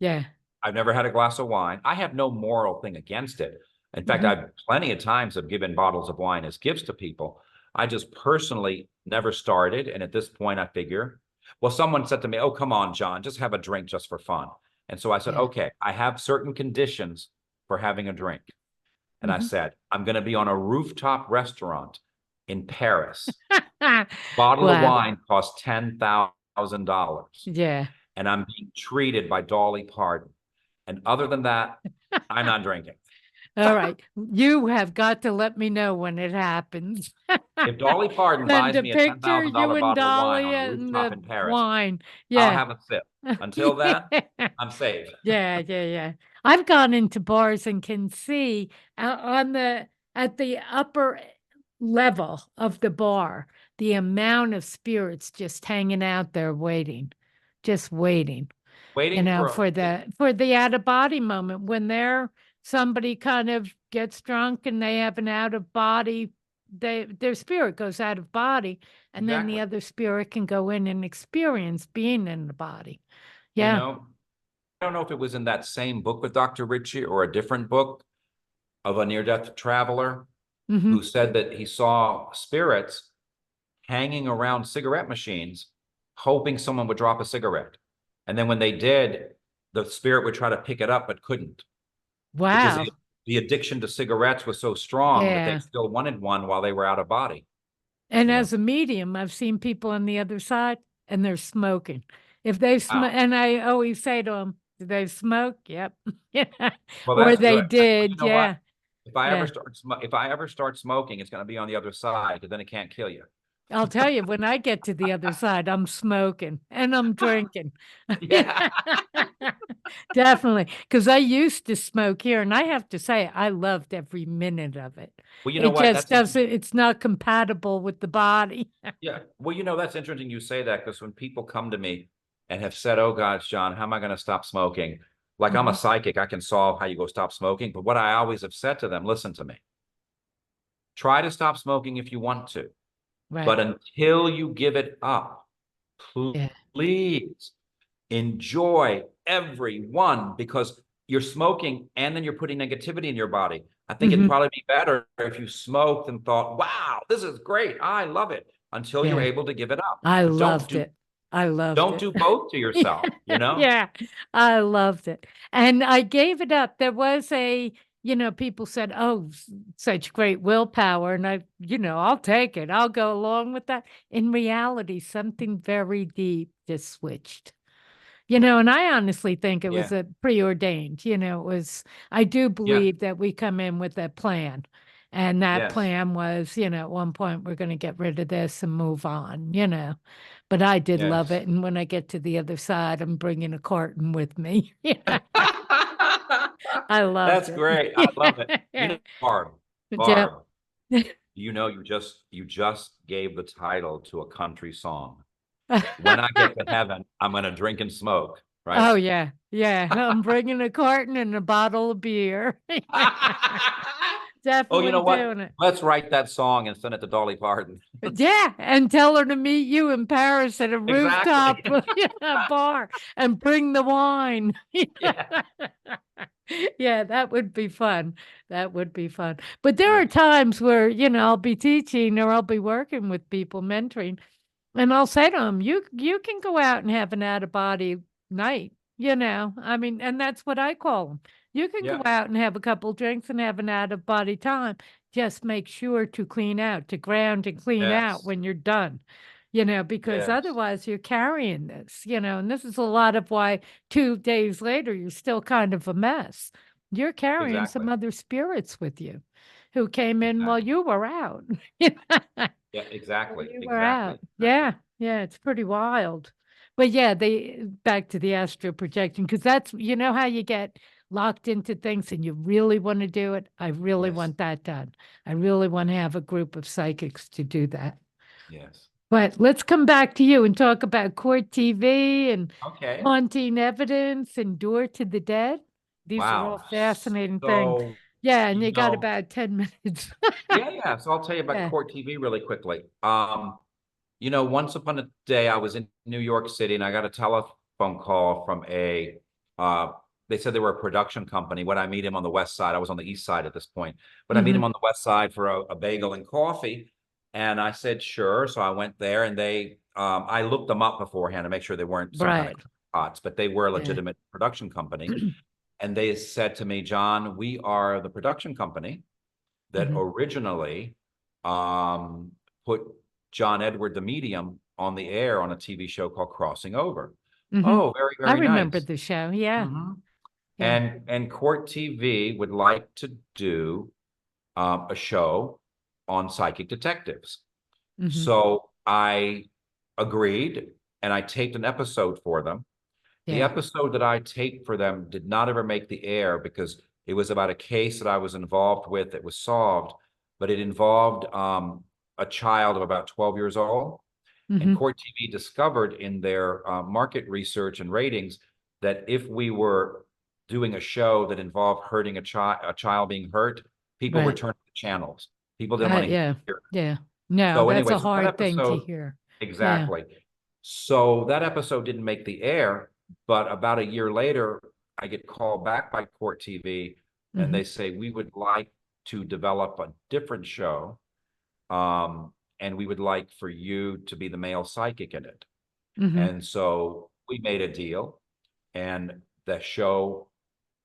Yeah. I've never had a glass of wine. I have no moral thing against it. In fact, Hmm. I've plenty of times have given bottles of wine as gifts to people. I just personally never started. And at this point, I figure, well, someone said to me, oh, come on, John, just have a drink just for fun. And so I said, Yeah. okay, I have certain conditions for having a drink. And I Hmm. said, I'm going to be on a rooftop restaurant in Paris. Bottle of Wow. wine costs $10,000. Yeah. And I'm being treated by Dolly Parton. And other than that, I'm not drinking. All right. You have got to let me know when it happens. If Dolly Parton Send buys a me a ten picture, thousand you dollar and bottle of wine Dolly on a and rooftop the in Paris, wine. I'll Yeah. have a sip. Until then, Yeah. I'm safe. Yeah. I've gone into bars and can see on the at the upper level of the bar the amount of spirits just hanging out there waiting, just waiting, Waiting for for the out of body moment when they're somebody kind of gets drunk and they have an out of body, their spirit goes out of body, and then the Exactly. other spirit can go in and experience being in the body. You Yeah. know, I don't know if it was in that same book with Dr. Ritchie or a different book of a near-death traveler Hmm. who said that he saw spirits hanging around cigarette machines, hoping someone would drop a cigarette. And then when they did, the spirit would try to pick it up, but couldn't, because Wow. the addiction to cigarettes was so strong that they Yeah. still wanted one while they were out of body. And You know, as a medium, I've seen people on the other side and they're smoking. If they smoke, wow. and I always say to them, "Do they smoke?" Yep. Yeah. Well, Or that's they good. Well, you did. know what? Yeah. Yeah. If I ever start smoking, it's going to be on the other side, because then it can't kill you. I'll tell you, when I get to the other side, I'm smoking and I'm drinking. Yeah. Definitely. Because I used to smoke here, and I have to say, I loved every minute of it. Well, you know It what? just doesn't, it's not compatible with the body. Yeah. Well, that's interesting you say that, because when people come to me and have said, "Oh gosh, John, how am I going to stop smoking?" Like, I'm a Mhm. psychic, I can solve how you go stop smoking. But what I always have said to them, listen to me. Try to stop smoking if you want to, Right. but until you give it up, Yeah. please enjoy every one, because you're smoking and then you're putting negativity in your body. I think it'd Hmm. probably be better if you smoked and thought, "Wow, this is great. I love it," until you're Yeah. able to give it up. I But loved it. I loved don't it. do both to yourself, you know? Yeah, I loved it. And I gave it up. There was people said, "Oh, such great willpower." And I'll take it. I'll go along with that. In reality, something very deep just switched. And I honestly think it was Yeah. a preordained, I do Yeah. believe that we come in with a plan. And that Yes. plan was, at one point we're going to get rid of this and move on. But I did love Yes. it. And when I get to the other side, I'm bringing a carton with me. Yeah, I loved That's it. great. I love it. Yeah. Barb, Yep. Barb, you just gave the title to a country song. When I get to heaven, I'm going to drink and smoke, right? Oh, yeah. Yeah. I'm bringing a carton and a bottle of beer. Oh, you Definitely know what? doing it. Let's write that song and send it to Dolly Parton. Yeah, and tell her to meet you in Paris at a Exactly. rooftop bar and bring the wine. Yeah. Yeah, that would be fun. That would be fun. But there are Yes. times where, I'll be teaching or I'll be working with people, mentoring, and I'll say to them, you can go out and have an out of body night, I mean, and that's what I call them. You can go Yeah. out and have a couple drinks and have an out of body time. Just make sure to clean out, to ground and clean out Yes. when you're done, because Yes. otherwise you're carrying this, and this is a lot of why 2 days later you're still kind of a mess. You're carrying some Exactly. other spirits with you who came in while Exactly. you were out. Yeah. When Exactly. you were Exactly. out. Exactly. Yeah, yeah, it's pretty wild. But yeah, they back to the astral projection, because that's how you get locked into things and you really want to do it. I really Yes. want that done. I really want to have a group of psychics to do that. Yes. But let's come back to you and talk about court TV and Okay. haunting evidence and door to the dead. These are all Wow. fascinating things. So, Yeah, and you you got know, about 10 minutes. yeah, yeah. So I'll tell you about Yeah. court TV really quickly. Once upon a day, I was in New York City and I got a telephone call from uh, they said they were a production company. When I meet him on the West Side, I was on the East Side at this point, but I meet him Hmm. on the West Side for a bagel and coffee. And I said, sure. So I went there and I looked them up beforehand to make sure they weren't some kind of Right. crackpots, but they were a Yeah. legitimate production company. And they said to me, John, we are the production company that Mhm. originally put John Edward the Medium on the air on a TV show called Crossing Over. Mhm. Oh, very, I very remember nice. the show. Yeah. Mhm. Yeah. And Court TV would like to do a show on psychic detectives. Mhm. So I agreed and I taped an episode for them. The Yeah. episode that I taped for them did not ever make the air because it was about a case that I was involved with that was solved, but it involved a child of about 12 years old. And Mhm. Court TV discovered in their market research and ratings that if we were doing a show that involved hurting a child being hurt, people were Right. turning the channels. People didn't want to Yeah. hear it. Yeah. No, So that's anyway, a so that hard thing to episode, hear. Yeah. exactly. So that episode didn't make the air, but about a year later, I get called back by Court TV and Mm-hmm. they say, we would like to develop a different show. And we would like for you to be the male psychic in it. Mm-hmm. And so we made a deal, and the show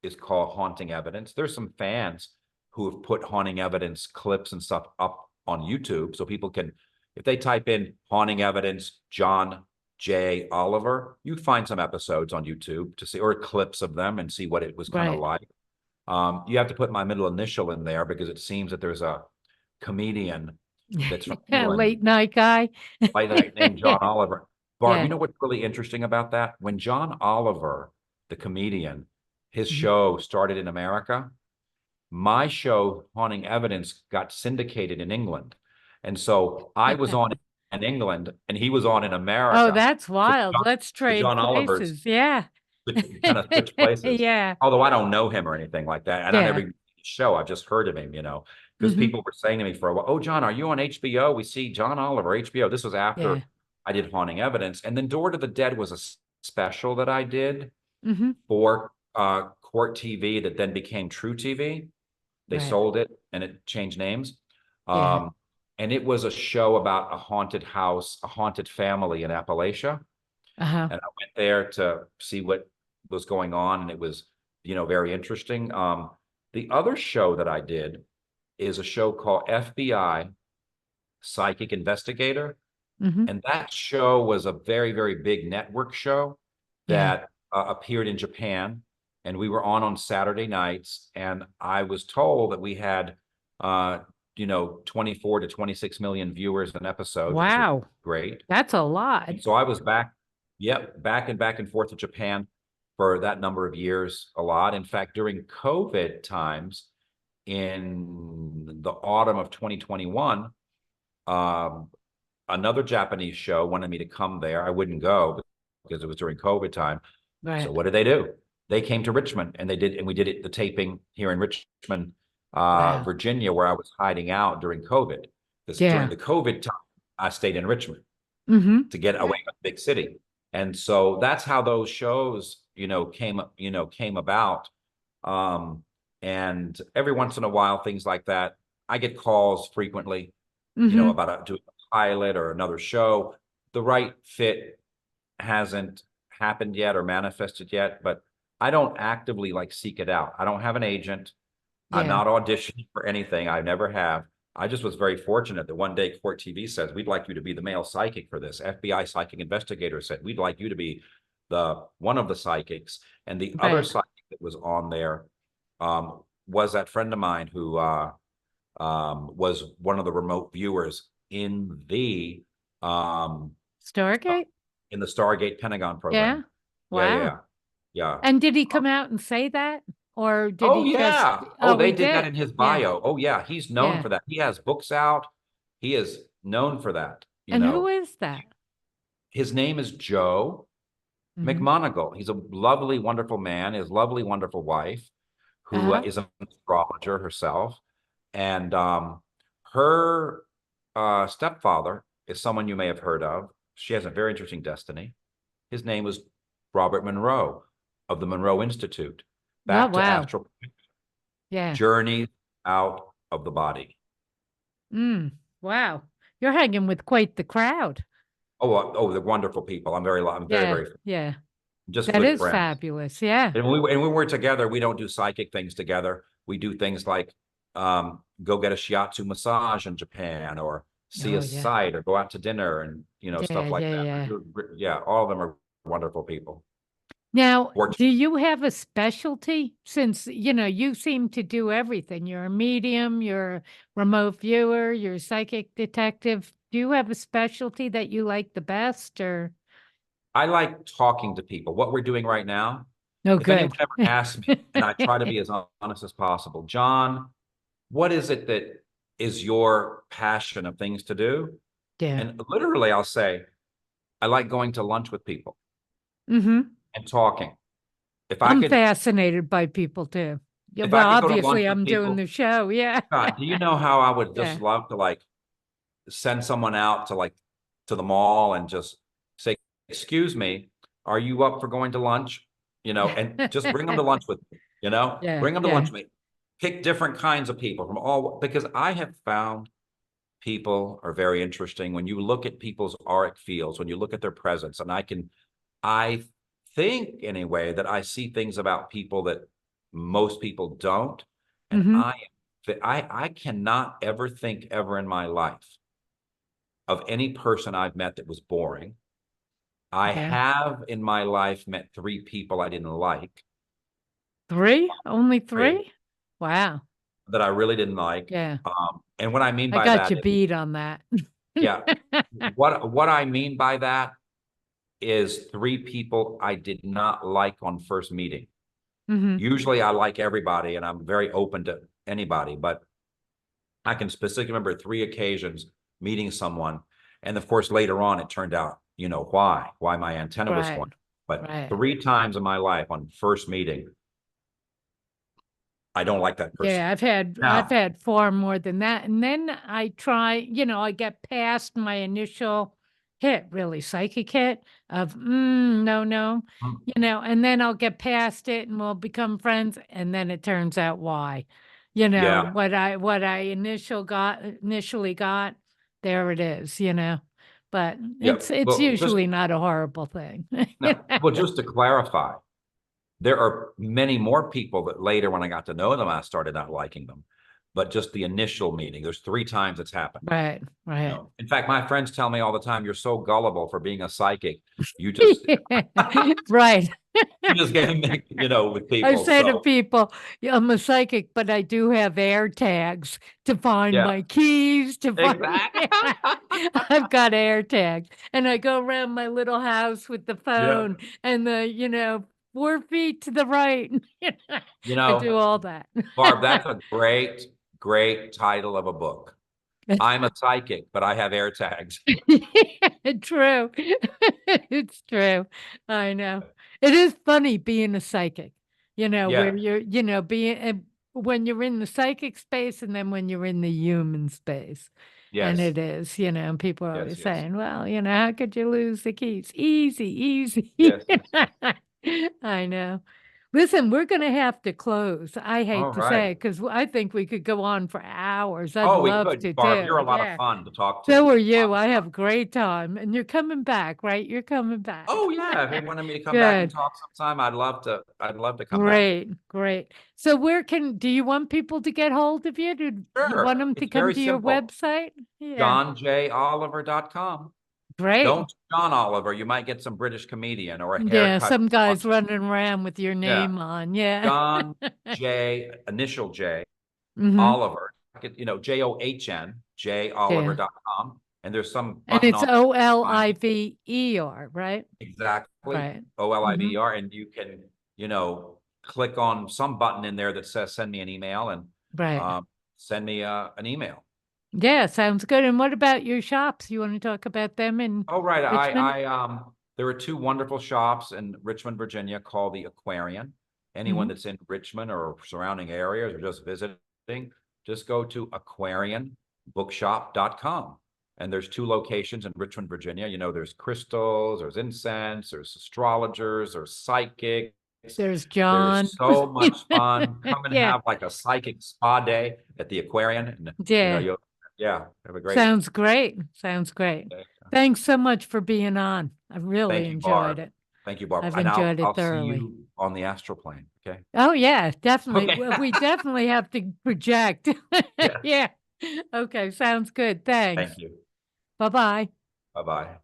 is called Haunting Evidence. There's some fans who have put Haunting Evidence clips and stuff up on YouTube, so people can, if they type in Haunting Evidence, John J. Oliver, you find some episodes on YouTube to see, or clips of them, and see what it was kind of Right. like. You have to put my middle initial in there because it seems that there's a comedian that's from Yeah, England late night guy. by the name John Oliver. Barb, Yeah. you know what's really interesting about that? When John Oliver, the comedian, his Mhm. show started in America, my show, Haunting Evidence, got syndicated in England. And so I was on in England and he was on in Oh, America. that's So wild. Let's trade John Oliver's places. Yeah. kind of switch places. Yeah. Although I don't know him or anything like that. And I Yeah. never show, I've just heard of him, because Mm-hmm. people were saying to me for a while, oh, John, are you on HBO? We see John Oliver, HBO. This was Yeah. after I did Haunting Evidence. And then Door to the Dead was a special that I did Mm-hmm. for Court TV that then became True TV. They Right. sold it and it changed names. Yeah. And it was a show about a haunted house, a haunted family in Appalachia. Uh-huh. And I went there to see what was going on, and it was, very interesting. The other show that I did is a show called FBI Psychic Investigator. Mm-hmm. And that show was a very, very big network show Yeah. that appeared in Japan. And we were on Saturday nights. And I was told that we had, 24 to 26 million viewers an episode, which was Wow. great. That's a lot. And so I was back back and forth to Japan for that number of years a lot. In fact, during COVID times in the autumn of 2021, another Japanese show wanted me to come there. I wouldn't go because it was during COVID time. Right. So what did they do? They came to Richmond and we did the taping here in Richmond, Wow. Virginia, where I was hiding out during COVID. Because during the COVID time, I stayed in Richmond Mm-hmm. to get away from the big city. And so that's how those shows, came about. And every once in a while, things like that, I get calls frequently, Mm-hmm. about doing a pilot or another show. The right fit hasn't happened yet or manifested yet, but I don't actively seek it out. I don't have an agent. I'm Yeah. not auditioning for anything. I never have. I just was very fortunate that one day Court TV says, we'd like you to be the male psychic for this. FBI psychic investigator said, we'd like you to be one of the psychics. And the other Right. psychic that was on there was that friend of mine who was one of the remote viewers in the Stargate? Stargate Pentagon Yeah. program. Wow. Yeah. And did he come out and say that? Or did Oh, he just yeah. Oh, They he did that did. in his Yeah. bio. Oh, yeah. He's known Yeah. for that. He has books out. He is known for that. And who is that? His name is Joe Mhm. McMonagle. He's a lovely, wonderful man. His lovely, wonderful wife, who Uh-huh. is an astrologer herself. And her stepfather is someone you may have heard of. She has a very interesting destiny. His name was Robert Monroe of the Monroe Institute. Oh, Back to wow. astral Yeah. journey out of the body. Wow. You're hanging with quite the crowd. Oh, they're wonderful people. I'm very, very Yeah. just That good is friends. fabulous. Yeah. And when we're together, we don't do psychic things together. We do things like go get a shiatsu massage in Japan, or see Oh, a yeah. site, or go out to dinner, and stuff like that. Yeah. Yeah, all of them are wonderful people. Now, Fortunate. do you have a specialty? Since, you seem to do everything. You're a medium, you're a remote viewer, you're a psychic detective. Do you have a specialty that you like the best, or? I like talking to people. What we're doing right now, No, if anyone good. ever asks me, and I try to be as honest as possible, John, what is it that is your passion of things to do? Yeah. And literally, I'll say, I like going to lunch with people Mm-hmm. and talking. If I I'm could, fascinated by people too. Yeah, if I well, could go to lunch obviously with I'm doing people, the show. Yeah. God, do you know how I would just Yeah. love to like send someone out to like to the mall and just say, excuse me, are you up for going to lunch? And just bring them to lunch with me, Yeah. bring them to Yeah. lunch with me. Pick different kinds of people from all, because I have found people are very interesting when you look at people's auric fields, when you look at their presence, and I think anyway that I see things about people that most people don't. And Hmm. I cannot ever think ever in my life of any person I've met that was boring. I Yeah. have in my life met three people I didn't like, Three? Only three three? Wow. that I really didn't like. Yeah. And what I mean I by got that you is, beat on that. yeah, what I mean by that is three people I did not like on first meeting. Hmm. Usually I like everybody and I'm very open to anybody, but I can specifically remember three occasions meeting someone. And of course, later on, it turned out, why my antenna was Right. swung. But Right. three times in my life on first meeting, I don't like that person. Yeah, I've Now, had far more than that. And then I try, I get past my initial hit, really psychic hit of no, no, and then I'll get past it and we'll become friends. And then it turns out why. yeah, What I initially got, there it is. But yeah. it's Well, just usually not a horrible thing. no, well, just to clarify, there are many more people that later, when I got to know them, I started not liking them. But just the initial meeting, there's three times it's happened. Right, right. In fact, my friends tell me all the time, you're so gullible for being a psychic. You just Right. you just get with I people. say to So people, "Yeah, I'm a psychic, but I do have air tags to find yeah, my keys, to find exactly. I've got air tags. And I go around my little house with the Yeah. phone and 4 feet to the right. You I do know, all that. Barb, that's a great, great title of a book. I'm a psychic, but I have air tags. True. It's true. I know. It is funny being a psychic, where Yeah. when you're in the psychic space and then when you're in the human space. And Yes. it is, and people are Yes. always Yes. saying, well, how could you lose the keys? Easy, easy. Yes. I know. Listen, we're going to have to close. I All hate to right. say, because I think we could go on for hours. I'd Oh, we love could. to Barb, you're do. a lot of Yeah. fun to talk to. So are you. I Fun. have a great time. And you're coming back, right? You're coming back. Oh, yeah. If they wanted me to come back and Good. talk sometime, I'd love to come back. Great. Great. So do you want people to get hold of you? Do you want Sure. them to It's come very to your simple. website? Yeah. JohnJOliver.com. Great. Don't John Oliver. You might get some British comedian or a Yeah. haircut. Some guys running around with your Yeah. name on. Yeah. John J, initial J, Hmm. Oliver, John, Yeah. joliver.com. And there's some And button it's on there. OLIVER, right? Exactly. Right. Hmm. OLIVER. And you can, click on some button in there that says send me an email and Right. send me an email. Yeah. Sounds good. And what about your shops? You want to talk about them in Oh, right. Richmond? There are two wonderful shops in Richmond, Virginia called the Aquarian. Anyone Hmm. that's in Richmond or surrounding areas or just visiting, just go to aquarianbookshop.com. And there's two locations in Richmond, Virginia. There's crystals, there's incense, there's astrologers, there's psychics. There's There's John. so much fun. Come and Yeah. have like a psychic spa day at the Aquarian. And, Yeah. have a great. Sounds great. Sounds great. day. Thanks so much for being on. I really Thank you, enjoyed Barb. it. Thank you, Barb. I've And I'll enjoyed it I'll see thoroughly. you on the astral plane. Okay. Oh, yeah, definitely. Okay. Well, we definitely have to project. Yeah. Yeah. Okay, sounds good. Thanks. Thank you. Bye-bye. Bye-bye.